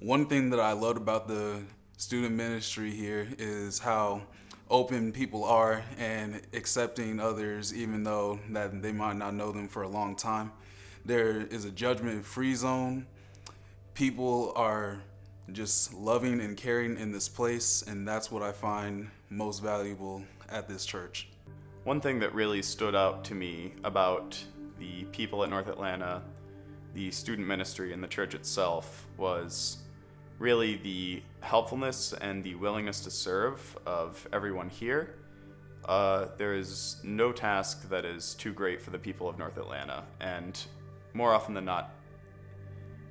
One thing that I loved about the student ministry here is how open people are and accepting others even though that they might not know them for a long time. There is a judgment-free zone. People are just loving and caring in this place, and that's what I find most valuable at this church. One thing that really stood out to me about the people at North Atlanta, the student ministry, and the church itself was really the helpfulness and the willingness to serve of everyone here. There is no task that is too great for the people of North Atlanta, and more often than not,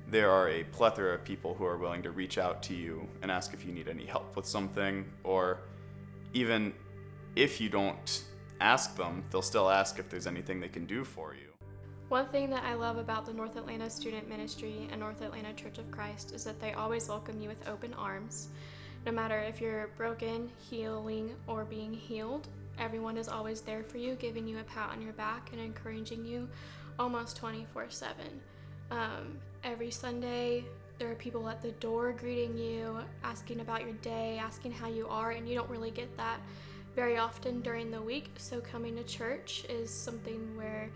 there are a plethora of people who are willing to reach out to you and ask if you need any help with something, or even if you don't ask them, they'll still ask if there's anything they can do for you. One thing that I love about the North Atlanta Student Ministry and North Atlanta Church of Christ is that they always welcome you with open arms. No matter if you're broken, healing, or being healed, everyone is always there for you, giving you a pat on your back and encouraging you almost 24/7. Every Sunday, there are people at the door greeting you, asking about your day, asking how you are, and you don't really get that very often during the week. So coming to church is something where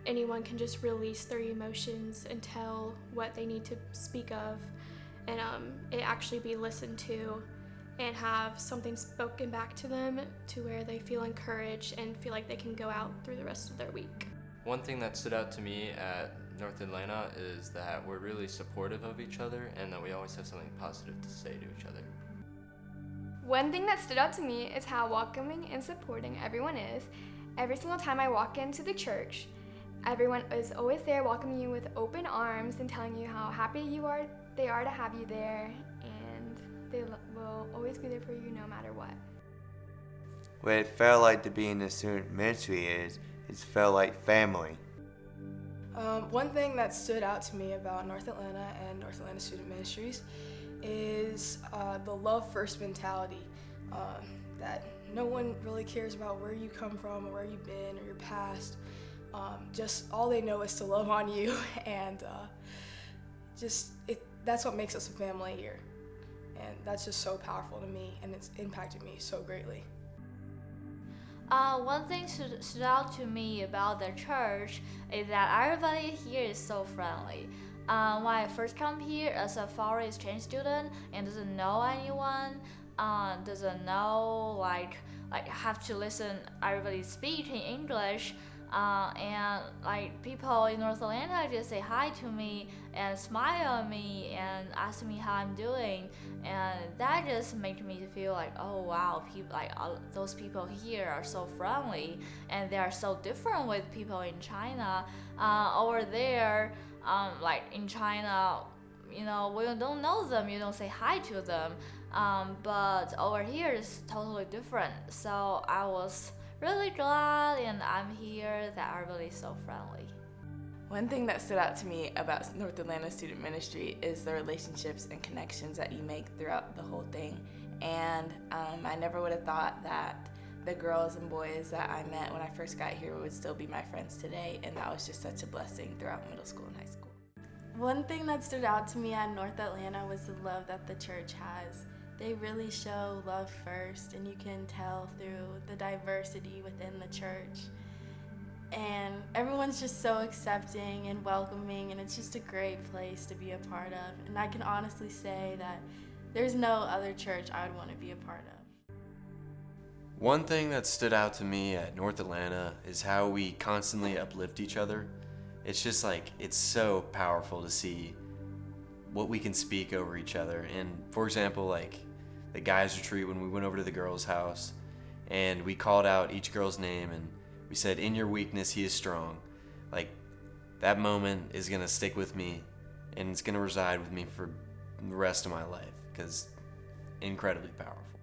anyone can just release their emotions and tell what they need to speak of, and it actually be listened to and have something spoken back to them to where they feel encouraged and feel like they can go out through the rest of their week. One thing that stood out to me at North Atlanta is that we're really supportive of each other and that we always have something positive to say to each other. One thing that stood out to me is how welcoming and supporting everyone is. Every single time I walk into the church, everyone is always there welcoming you with open arms and telling you how happy they are to have you there, and they will always be there for you no matter what. What it felt like to be in the student ministry is it felt like family. One thing that stood out to me about North Atlanta and North Atlanta Student Ministries is the love first mentality, that no one really cares about where you come from or where you've been or your past. Just all they know is to love on you, and that's what makes us a family here. And that's just so powerful to me, and it's impacted me so greatly. One thing stood out to me about the church is that everybody here is so friendly. When I first come here as a foreign exchange student and doesn't know anyone, doesn't know like have to listen everybody speak in English, and like people in North Atlanta just say hi to me and smile at me and ask me how I'm doing, and that just made me feel like, oh wow, people like those people here are so friendly and they are so different with people in China. Over there, like in China, you know, we don't know them, you don't say hi to them, but over here it's totally different. So I was really glad, and I'm here that everybody's so friendly. One thing that stood out to me about North Atlanta Student Ministry is the relationships and connections that you make throughout the whole thing. And I never would have thought that the girls and boys that I met when I first got here would still be my friends today, and that was just such a blessing throughout middle school and high school. One thing that stood out to me at North Atlanta was the love that the church has. They really show love first, and you can tell through the diversity within the church. And everyone's just so accepting and welcoming, and it's just a great place to be a part of. And I can honestly say that there's no other church I would want to be a part of. One thing that stood out to me at North Atlanta is how we constantly uplift each other. It's just like, it's so powerful to see what we can speak over each other. And for example, like the guys retreat, when we went over to the girls' house and we called out each girl's name and we said, in your weakness, he is strong. Like, that moment is gonna stick with me, and it's gonna reside with me for the rest of my life, because incredibly powerful.